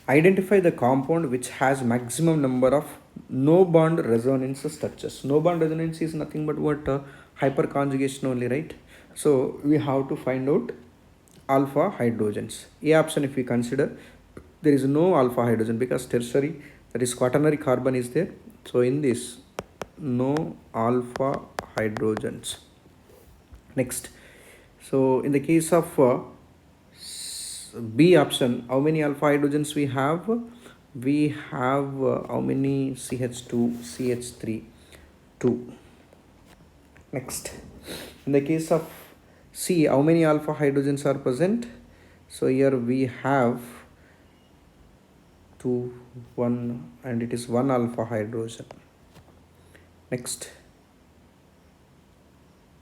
Identify the compound which has maximum number of no bond resonance structures. No bond resonance is nothing but what hyperconjugation only, right? So we have to find out alpha hydrogens. A option, if we consider, there is no alpha hydrogen because tertiary, that is quaternary carbon is there. So in this, no alpha hydrogens. Next, so in the case of B option, how many alpha hydrogens we have? We have how many CH2, CH3, 2. Next, in the case of C, how many alpha hydrogens are present? So here we have 2, 1, and it is 1 alpha hydrogen. Next,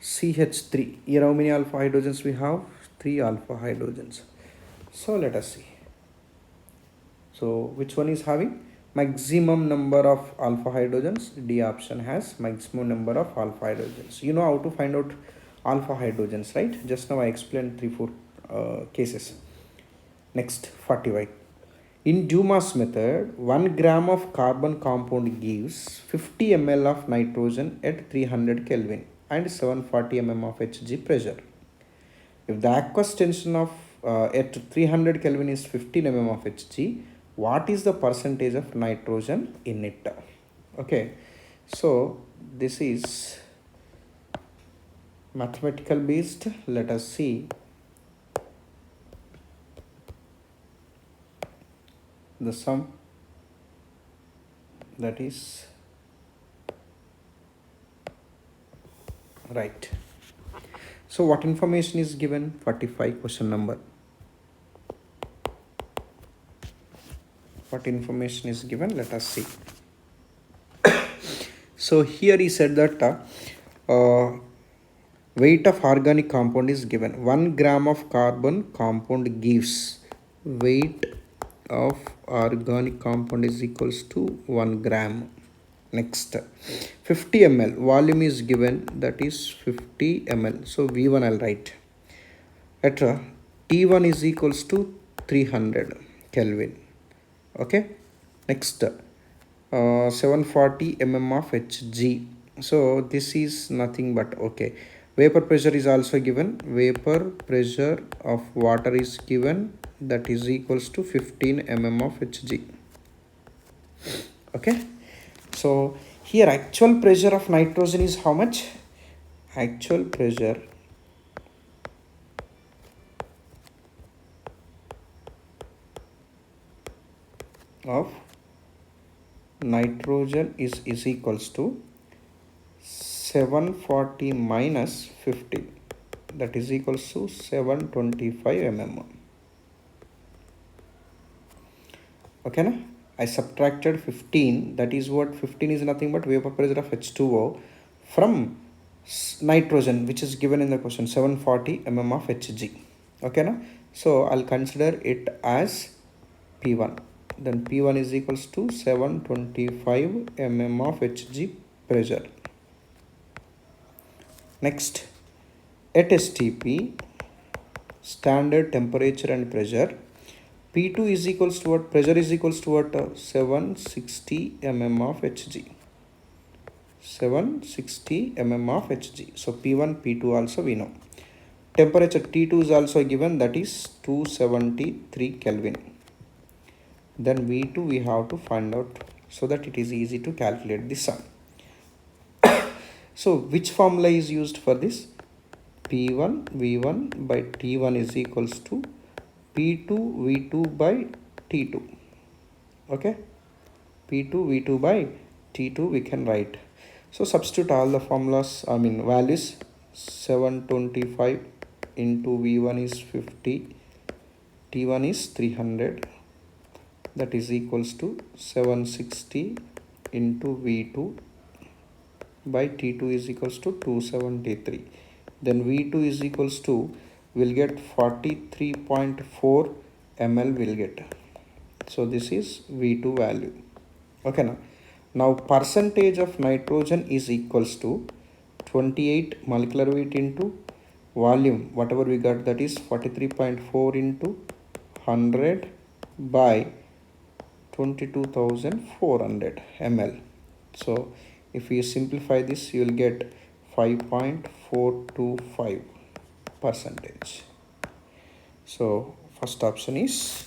CH3, here how many alpha hydrogens we have? 3 alpha hydrogens. So let us see. So which one is having maximum number of alpha hydrogens? D option has maximum number of alpha hydrogens. You know how to find out alpha hydrogens, right? Just now I explained 3-4 cases. Next, 40y. In Dumas method, 1 gram of carbon compound gives 50 ml of nitrogen at 300 Kelvin and 740 mm of Hg pressure. If the aqueous tension of at 300 Kelvin is 15 mm of Hg, what is the percentage of nitrogen in it? Okay, so this is mathematical based. Let us see the sum, that is right. So what information is given? 45 question number. What information is given? Let us see. So here he said that weight of organic compound is given. 1 gram of carbon compound gives weight of organic compound is equals to 1 gram. Next, 50 ml volume is given, that is 50 ml. So V1 I'll write. At T1 is equals to 300 Kelvin. Okay. Next, 740 mm of Hg. So this is nothing but okay. Vapor pressure is also given. Vapor pressure of water is given, that is equals to 15 mm of Hg. Okay. So here actual pressure of nitrogen is how much? Actual pressure of nitrogen is equals to 740 minus 50, that is equals to 725 mm. Okay, na? I subtracted 15, that is what 15 is nothing but vapor pressure of H2O from nitrogen, which is given in the question, 740 mm of Hg. Okay, na? So I'll consider it as P1. Then P1 is equals to 725 mm of Hg pressure. Next, at STP, standard temperature and pressure, P2 is equals to what? Pressure is equals to what? 760 mm of Hg. 760 mm of Hg. So P1, P2 also we know. Temperature T2 is also given, that is 273 Kelvin. Then V2 we have to find out so that it is easy to calculate the sum. So which formula is used for this? P1 V1 by T1 is equals to P2 V2 by T2. Okay, P2 V2 by T2 we can write. So substitute all the formulas, values. 725 into V1 is 50, T1 is 300, that is equals to 760 into V2 by T2 is equals to 273. Then V2 is equals to, will get 43.4 ml will get. So this is V2 value. Okay, now percentage of nitrogen is equals to 28 molecular weight into volume, whatever we got, that is 43.4 into 100 by 22,400 ml. So if you simplify this, you will get 5.425 percentage. So first option is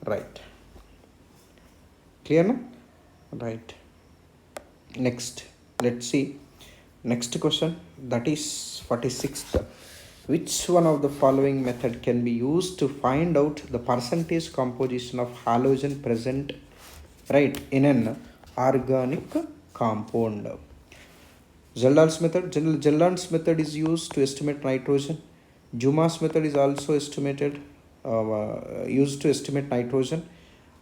right. Clear now? Right. Next, let's see next question, that is 46th. Which one of the following method can be used to find out the percentage composition of halogen present, right, in an organic compound? Zeldal's method is used to estimate nitrogen. Jumas method is also used to estimate nitrogen.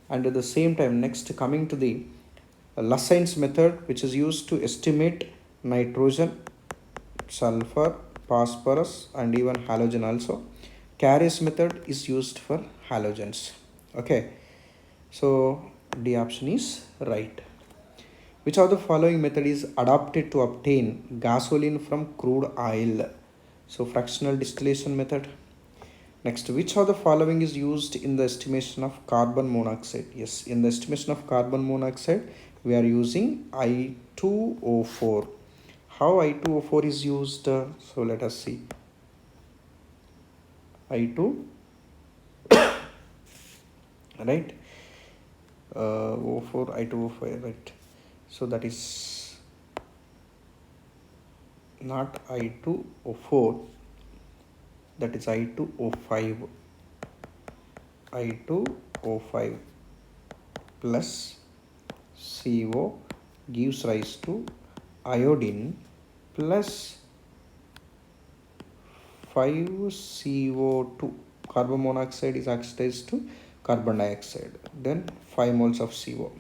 And at the same time, next coming to the Lassaine's method, which is used to estimate nitrogen, sulfur, phosphorus, and even halogen also. Carey's method is used for halogens. Okay, so D option is right. Which of the following method is adopted to obtain gasoline from crude oil? So fractional distillation method. Next, which of the following is used in the estimation of carbon monoxide? Yes, in the estimation of carbon monoxide, we are using I2O4. How I2O4 is used? So let us see. I2, right? O4, I2O4, right? So that is not I2O4, that is I2O5. I2O5 plus CO gives rise to iodine plus 5CO2. Carbon monoxide is oxidized to carbon dioxide. Then 5 moles of CO.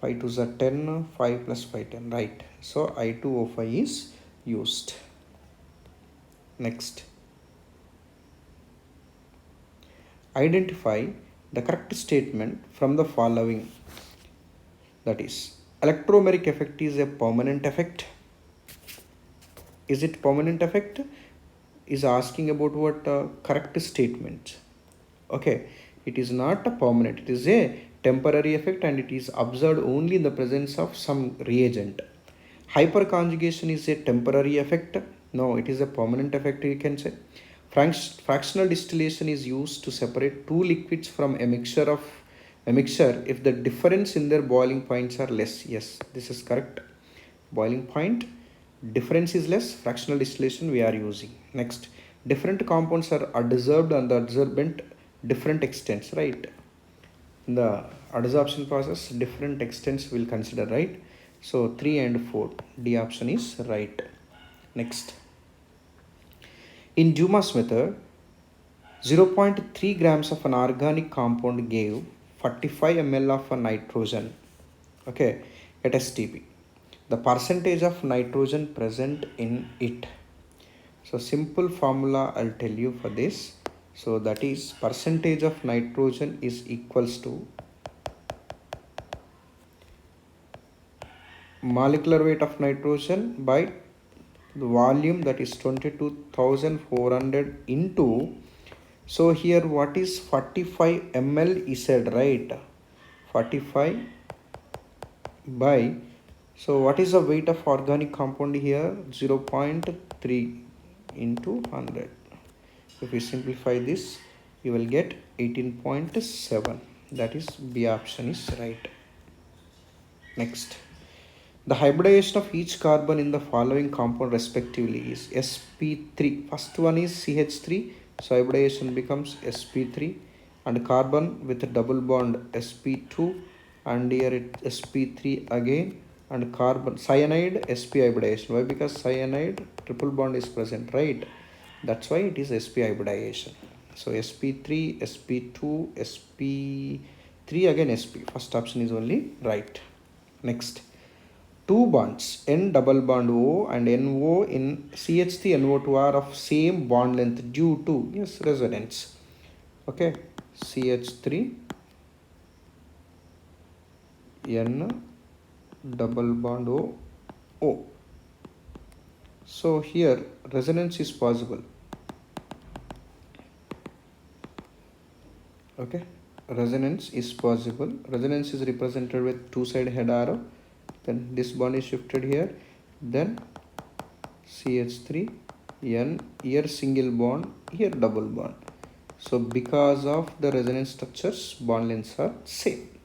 5 2s are 10, 5 plus 5 10, right? So I2O5 is used. Next, identify the correct statement from the following. That is, electromeric effect is a permanent effect. Is it permanent effect? Is asking about what correct statement. Okay, it is not a permanent, it is a temporary effect and it is observed only in the presence of some reagent. Hyperconjugation is a temporary effect. No, it is a permanent effect, you can say. Fractional distillation is used to separate two liquids from a mixture if the difference in their boiling points are less. Yes, this is correct. Boiling point difference is less, fractional distillation we are using. Next, different compounds are adsorbed and the adsorbent different extents, right? In the adsorption process, different extents will consider, right? So 3 and 4, D option is right. Next, in Dumas method, 0.3 grams of an organic compound gave 45 ml of a nitrogen, okay, at STP. The percentage of nitrogen present in it. So simple formula I'll tell you for this. So that is percentage of nitrogen is equals to molecular weight of nitrogen by the volume, that is 22,400 into, so here what is 45 ml is said, right? 45 by, so what is the weight of organic compound here? 0.3 into 100. If we simplify this, you will get 18.7. That is B option is right. Next, the hybridization of each carbon in the following compound respectively is sp3. First one is CH3, so hybridization becomes sp3, and carbon with a double bond sp2, and here it sp3 again, and carbon cyanide sp hybridization. Why? Because cyanide triple bond is present, right? That's why it is sp hybridization. So sp3, sp2, sp3 again sp. First option is only right. Next, two bonds N double bond O and NO in CH3 NO2 are of same bond length due to, yes, resonance. Okay, CH3 N double bond O. So here resonance is possible. Okay, resonance is possible. Resonance is represented with two-side head arrow. Then this bond is shifted here. Then CH3, N, here single bond, here double bond. So because of the resonance structures, bond lengths are same.